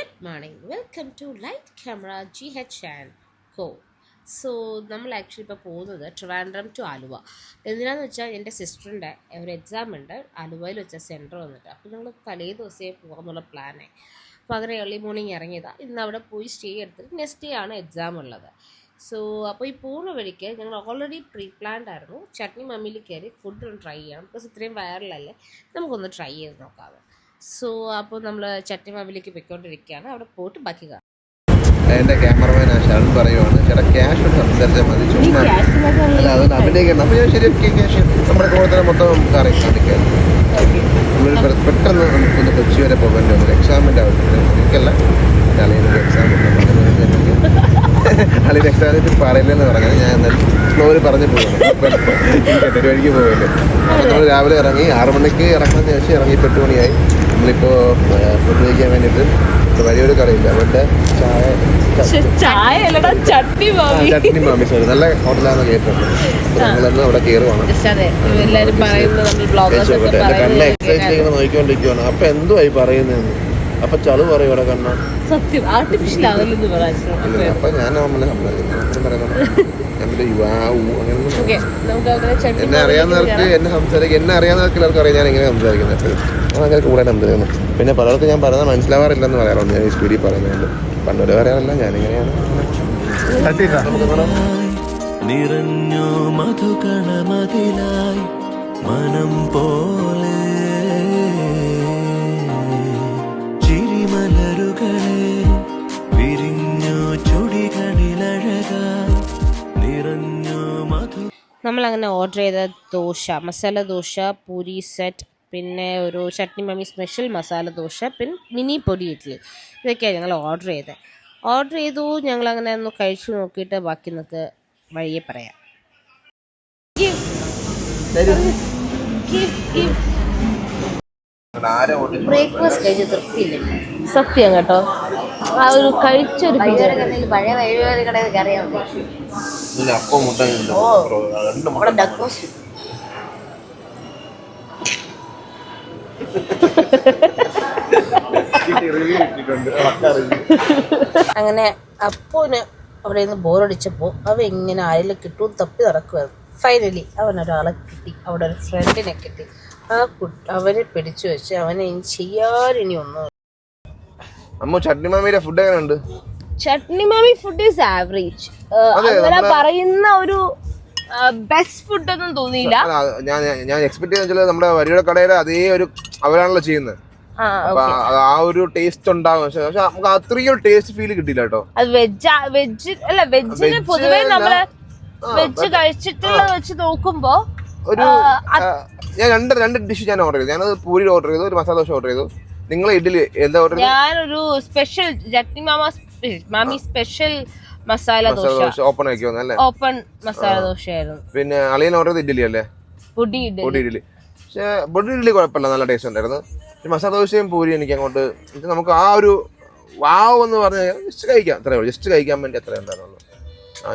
Good morning. Welcome to Light Camera GH and Co. So നമ്മൾ actually ഇപ്പോൾ പോകുന്നത് Trivandrum to Aluva. എന്തിനാന്ന് വെച്ചാൽ എൻ്റെ സിസ്റ്ററിൻ്റെ ഒരു എക്സാം ഉണ്ട്, ആലുവയിൽ വെച്ച സെൻറ്റർ വന്നിട്ട്. അപ്പോൾ ഞങ്ങൾ തലേ ദിവസമേ പോകാമെന്നുള്ള പ്ലാനായി. അപ്പോൾ അങ്ങനെ ഏർലി മോർണിംഗ് ഇറങ്ങിയതാണ്. ഇന്ന് അവിടെ പോയി സ്റ്റേ എടുത്തിട്ട് നെക്സ്റ്റ് ഡേ ആണ് എക്സാം ഉള്ളത്. സോ അപ്പോൾ ഈ പോകുന്ന വഴിക്ക് ഞങ്ങൾ ഓൾറെഡി പ്രീ പ്ലാൻഡ് ആയിരുന്നു. ചട്നി മമ്മിയിൽ കയറി ഫുഡ് ഒന്ന് ട്രൈ ചെയ്യണം, ബിക്കോസ് ഇത്രയും വൈറലല്ലേ, നമുക്കൊന്ന് ട്രൈ ചെയ്ത് നോക്കാതെ. സോ അപ്പോൾ നമ്മൾ ചട്നി മമ്മിലേക്ക് പൊയ്ക്കൊണ്ടിരിക്കുകയാണ്. അവിടെ പോയിട്ട് ബാക്കി കാണാം. എൻ്റെ ക്യാമറമാൻ ഷാൻ പറയുവാണ്, ചേട്ടാ ക്യാഷ് ഒന്ന് സംസാരിച്ചാൽ മതി, ചുമ്മാ അല്ല അതുകൊണ്ട് അഭിനയിക്കണം. അപ്പോൾ ഞാൻ ശരിയൊക്കെ ക്യാഷ് നമ്മുടെ കൂടെ മൊത്തം കാണിക്കാൻ നമ്മൾ പെട്ടെന്ന് നമുക്കൊന്ന് കൊച്ചി വരെ പോകേണ്ടി വന്നു. എക്സാമിൻ്റെ ആവശ്യം എനിക്കല്ല, അളിയനൊരു എക്സാം ഉണ്ട്. അളിയൻ എക്സാമിന് പറയില്ലെന്ന് പറഞ്ഞാൽ ഞാൻ എന്നാലും ഫ്ലോയിൽ പറഞ്ഞു പോകുന്നു, ഒരു വഴിക്ക് പോകില്ല. അപ്പോൾ നമ്മൾ രാവിലെ ഇറങ്ങി 6 മണിക്ക് ഇറങ്ങുന്ന ശേഷം ഇറങ്ങി 8 മണിയായി. നമ്മളിപ്പോൾ ഫുഡ് കഴിക്കാൻ വേണ്ടിയിട്ട് വലിയൊരു കറിയില്ല, അവരുടെ ചട്നി മാമി, സോറി, നല്ല ഹോട്ടലാണെന്ന് കേട്ടിട്ടുണ്ട്. ഞങ്ങളൊന്ന് അവിടെ കയറുവാണ്. എൻ്റെ കണ്ണ് എക്സൈറ്റിലേക്ക് നോക്കിക്കൊണ്ടിരിക്കുവാണ്. അപ്പൊ എന്തുവായി പറയുന്നതെന്ന്. അപ്പൊ ചളു പറയും ഇവിടെ കണ്ണ സത്യം ആർട്ടിഫിഷ്യൽ ആണല്ലോ പറയുന്നത്. അപ്പൊ ഞാൻ എന്നെ അറിയാവുന്നവർക്ക് എന്നെ സംസാരിക്കും, എന്നെ അറിയാവുന്നവർക്ക് എല്ലാവർക്കും അറിയാം ഞാൻ എങ്ങനെ സംസാരിക്കുന്നത്. അങ്ങനെ കൂടുതൽ സംസാരിക്കുന്നു. പിന്നെ പലർക്കും ഞാൻ പറയുന്നത് മനസ്സിലാവാറില്ലെന്ന് പറയാറുണ്ട്. ഞാൻ ഈ സ്പീഡിൽ പറയുന്നുണ്ട്, പണ്ടൊരു പറയാറില്ല ഞാനിങ്ങനെയാണ്. നിറഞ്ഞോ മധുകണമതിലായി മനം പോലെ ചിരിമലരുകളെ വിരിഞ്ഞോ ചുടികളിലഴകായി നിറഞ്ഞോ മധു. നമ്മളങ്ങനെ ഓർഡർ ചെയ്ത ദോശ, മസാല ദോശ, പൂരി സെറ്റ്, പിന്നെ ഒരു ചട്നി മമ്മി സ്പെഷ്യൽ മസാല ദോശ, പിന്നെ മിനി പൊടി ഇഡ്ഡലി, ഇതൊക്കെയാണ് ഞങ്ങൾ ഓർഡർ ചെയ്തു. ഞങ്ങളങ്ങനെ ഒന്ന് കഴിച്ചു നോക്കിയിട്ട് ബാക്കി നമുക്ക് വഴിയെ പറയാം. ബ്രേക്ക്ഫാസ്റ്റ് കഴിച്ച് തൃപ്തിയില്ല, സത്യം കേട്ടോ. ആ ഒരു കഴിച്ചൊരു പഴയ വഴിവേറെ കടയിൽ കയറിയാൽ മതി. അങ്ങനെ അപ്പോന് അവിടെ നിന്ന് ബോറടിച്ചപ്പോൾ അവ ഇങ്ങനെ ആരെങ്കിലും കിട്ടും തപ്പി നടക്കുമായിരുന്നു. ഫൈനലി അവൻ ഒരാളെ കിട്ടി, അവിടെ ഒരു ഫ്രണ്ടിനെ കിട്ടി. അവനെ പിടിച്ചു വെച്ച് അവനെ ചെയ്യാനിനി ഒന്നും. ചട്നി മാമിയുടെ ഫുഡ് എങ്ങനെയുണ്ട്? ചട്നി മാമി ഫുഡ് ഈസ് ആവറേജ്. അങ്ങനെ പറയുന്ന ഒരു ബെസ്റ്റ് ഫുഡ് ഒന്നും തോന്നിയില്ല. ഞാൻ എക്സ്പെക്ട് ചെയ്യുന്ന നമ്മുടെ വരിയുടെ കടയുടെ അതേ ഒരു അവരാണല്ലോ ചെയ്യുന്നത്. ആ ഒരു ടേസ്റ്റ് ഉണ്ടാകും, പക്ഷെ നമുക്ക് അത്രയും ടേസ്റ്റ് ഫീൽ കിട്ടിയില്ല കേട്ടോ. അത് വെജിന് പൊതുവെ നമ്മള് വെജ് കഴിച്ചിട്ടുള്ളത് വെച്ച് നോക്കുമ്പോ ഒരു ഞാൻ രണ്ട് ഡിഷ് ഞാൻ ഓർഡർ ചെയ്തു. ഞാനത് പൂരി ഓർഡർ ചെയ്തു, ഒരു മസാല ദോശ ഓർഡർ ചെയ്തു. നിങ്ങൾ ഇഡ്ഡലി എന്താ ഓർഡർ ചെയ്തത്? ഞാനൊരു സ്പെഷ്യൽ ചട്നി മാമി സ്പെഷ്യൽ മസാല ദോശ ഓപ്പൺ ആക്കിയോന്ന് അല്ലേ? ഓപ്പൺ മസാല ദോശയായിരുന്നു. പിന്നെ അളിയൻ ഓർഡർ ചെയ്ത് ഇഡ്ഡലി അല്ലേ? പൊടി ഇഡ്ഡലി. പക്ഷെ പൊടി ഇഡ്ഡലി കുഴപ്പമില്ല, നല്ല ടേസ്റ്റ് ഉണ്ടായിരുന്നു. മസാല ദോശയും പൂരി എനിക്ക് അങ്ങോട്ട് നമുക്ക് ആ ഒരു വാവ് എന്ന് പറഞ്ഞാൽ ജസ്റ്റ് കഴിക്കാം, അത്രേ ഉള്ളൂ. ജസ്റ്റ് കഴിക്കാൻ വേണ്ടി അത്രേ ഉണ്ടായിരുന്നുള്ളൂ.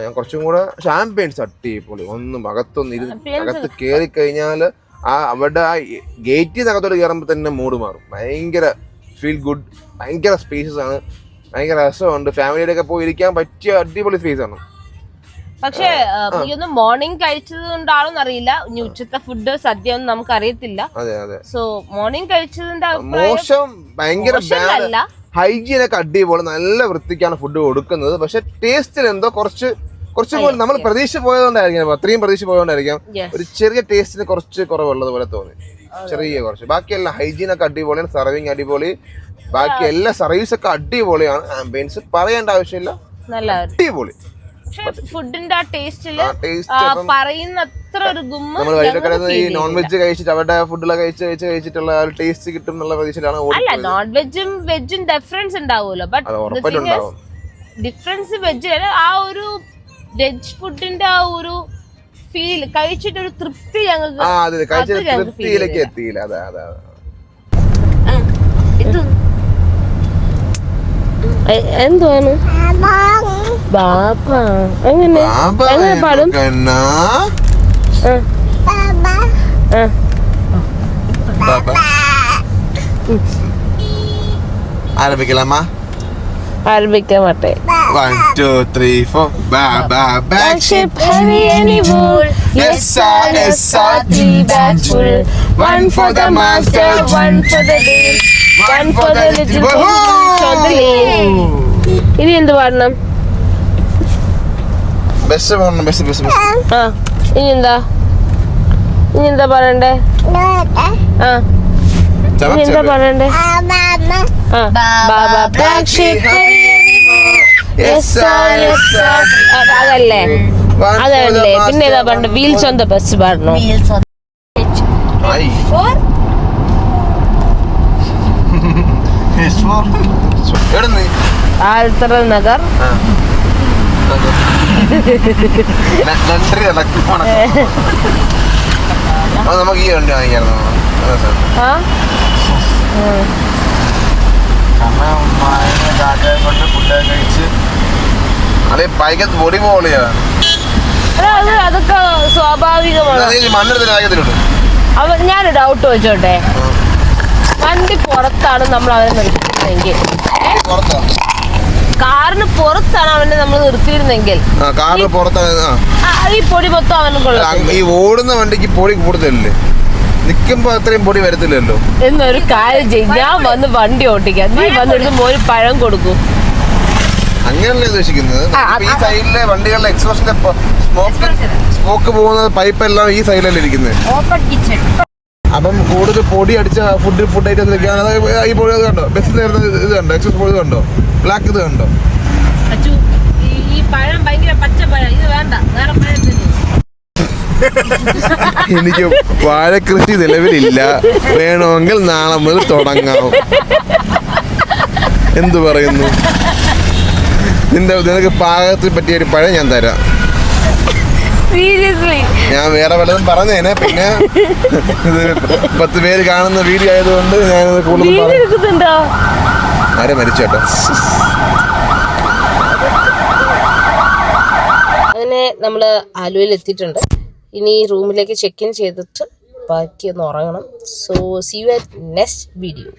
ഞാൻ കുറച്ചും കൂടെ ഷാംപെയിൻസ് അടിപൊളി. ഒന്നും അകത്ത് കയറി കഴിഞ്ഞാൽ അവിടെ ആ ഗേറ്റിൽ നിന്ന് അകത്തോട്ട് കയറുമ്പോൾ തന്നെ മൂഡ് മാറും. ഭയങ്കര ഫീൽ ഗുഡ്, ഭയങ്കര സ്പേസസ് ആണ്, ഭയങ്കര രസമുണ്ട്. ഫാമിലിയുടെ ഒക്കെ പോയി ഇരിക്കാൻ പറ്റിയ അടിപൊളി സ്പേസ് ആണ്. പക്ഷേ മോർണിംഗ് കഴിച്ചത് കൊണ്ടാണോന്ന് അറിയില്ല, ഇനി ഉച്ചത്തെ ഫുഡ് സദ്യ ഒന്നും നമുക്ക് അറിയത്തില്ല. സോ മോർണിംഗ് കഴിച്ചതിന്റെ മോശം, ഭയങ്കര ഹൈജീൻ ഒക്കെ അടിപൊളി, നല്ല വൃത്തിക്കാണ് ഫുഡ് കൊടുക്കുന്നത്. പക്ഷെ ടേസ്റ്റിൽ എന്തോ കുറച്ച് നമ്മൾ പ്രതീക്ഷ പോയതുകൊണ്ടായിരിക്കും, അത്രയും പ്രതീക്ഷ പോയതുകൊണ്ടായിരിക്കാം ഒരു ചെറിയ ടേസ്റ്റിന് കുറച്ച് കുറവുള്ളത് പോലെ തോന്നി, ചെറിയ കുറച്ച്. ബാക്കിയെല്ലാം ഹൈജീൻ ഒക്കെ അടിപൊളിയാണ്, സർവിങ് അടിപൊളി, ബാക്കി എല്ലാ സർവീസ് ഒക്കെ അടിപൊളിയാണ്. ആംബിയൻസ് പറയേണ്ട ആവശ്യമില്ല, അടിപൊളി. ഫുഡിന്റെ ആ ടേസ്റ്റില് പറയുന്ന അത്ര ഒരു ഗുമ്മ നമ്മൾ വഴിയുടെ ഈ നോൺ വെജ് കഴിച്ചിട്ട് അവരുടെ ഫുഡുകളൊക്കെ കഴിച്ചിട്ടുള്ള ടേസ്റ്റ് കിട്ടും എന്നുള്ള പ്രതീക്ഷയിലാണ്. അല്ല, നോൺ വെജും വെജും ഡിഫറൻസ് ഉണ്ടാവുമല്ലോ, ബട്ട് ഡിഫറൻസ് വെജ് ആ ഒരു വെജ് ഫുഡിന്റെ ആ ഒരു ഫീൽ കഴിച്ചിട്ടൊരു തൃപ്തി തൃപ്തിയിലേക്ക് എത്തിയില്ല. എന്തുവാണ് ബാബ എങ്ങനെ പാടും? ആരംഭിക്കലാമ. ആരംഭിക്കാൻ മാട്ടെ 1 2 3 4 back ship heavy any wool. Yes sir, yes sir, 3 bags full. 1 for the master, 1 for the day, 1 for the little boy. ഇനി എന്ത് പാടണം? ബസ് പോകണം. ബസ് ആ ഇനി എന്താ പറയണ്ടേ? ആ ഇനി എന്താ പറയണ്ടേ? ആ ബാബ black sheep heavy any wool. Yes sir, yes sir. അതല്ലേ അതല്ലേ പിന്നെ ഏതാ പണ്ട് വീൽസ് ഓൺ ദ ബസ് പാടണോ? ആൽത്തറ നഗർ നമുക്ക് ഈ വണ്ടി വാങ്ങിക്കായിരുന്നു. കൊണ്ട് ഫുഡൊക്കെ കഴിച്ച് അല്ലെ ബൈക്കത്ത് പൊടി പോളിയാ അതൊക്കെ സ്വാഭാവികമാണ്. മണ്ണെടുത്തിട്ടുണ്ട്. ഞാനൊരു ഡൗട്ട് വെച്ചോട്ടെ, വണ്ടി പുറത്താണ് നമ്മൾ അവനെ നിർത്തിയിരുന്നെങ്കിൽ, കാറിന് പുറത്താണ് അവനെ നമ്മൾ നിർത്തിയിരുന്നെങ്കിൽ കാറിന് പുറത്താണ് ഈ പൊടി മൊത്തം അവനും കൊള്ളാം. ഈ ഓടുന്ന വണ്ടിക്ക് പൊടി കൂടുതലല്ലേ, നിൽക്കുമ്പോ അത്രയും പൊടി വരത്തില്ലല്ലോ. എന്നൊരു കാര്യം ചെയ്യും, ഞാൻ വന്ന് വണ്ടി ഓട്ടിക്കാം, നീ വന്നിരുന്ന് മോര് പഴം കൊടുക്കും. അങ്ങനെയല്ലേ ഉദ്ദേശിക്കുന്നത്. ഈ സൈഡിലെ വണ്ടികളുടെ എക്സ്പോഷന്റെ സ്മോക്ക് പോകുന്ന പൈപ്പ് എല്ലാം ഈ സൈഡിലല്ലേ ഇരിക്കുന്നത്. അപ്പം കൂടുതൽ പൊടി അടിച്ച ഫുഡ് ഐറ്റംസിലൊക്കെയാണ്. ഈ പൊടി കണ്ടോ, ബസ്സിൽ നേരുന്ന ഇത് കണ്ടോ, എക്സോസ് പൊടി കണ്ടോ, ബ്ലാക്ക് ഇത് കണ്ടോ. ഈ പഴം ഭയങ്കര പച്ച പഴം, ഇത് വേണ്ട, വേറെ പഴം. എനിക്ക് വാഴക്കൃഷി നിലവിലില്ല, വേണമെങ്കിൽ നാളെ മുതൽ തുടങ്ങാം. എന്തു പറയുന്നു? നിനക്ക് പാകത്തിന് പറ്റിയ ഒരു പഴം ഞാൻ തരാം. ഞാൻ വേറെ വല്ലതും പറഞ്ഞേനെ, പിന്നെ ഇത് 10 പേര് കാണുന്ന വീഡിയോ ആയതുകൊണ്ട് ഞാനത് കൂടുതൽ ആരെ മരിച്ചോട്ടോ. അങ്ങനെ നമ്മള് ആലുവയിൽ എത്തിയിട്ടുണ്ട്. ഇനി റൂമിലേക്ക് ചെക്ക് ഇൻ ചെയ്തിട്ട് ബാക്കി ഒന്ന് ഉറങ്ങണം. So see you at next video.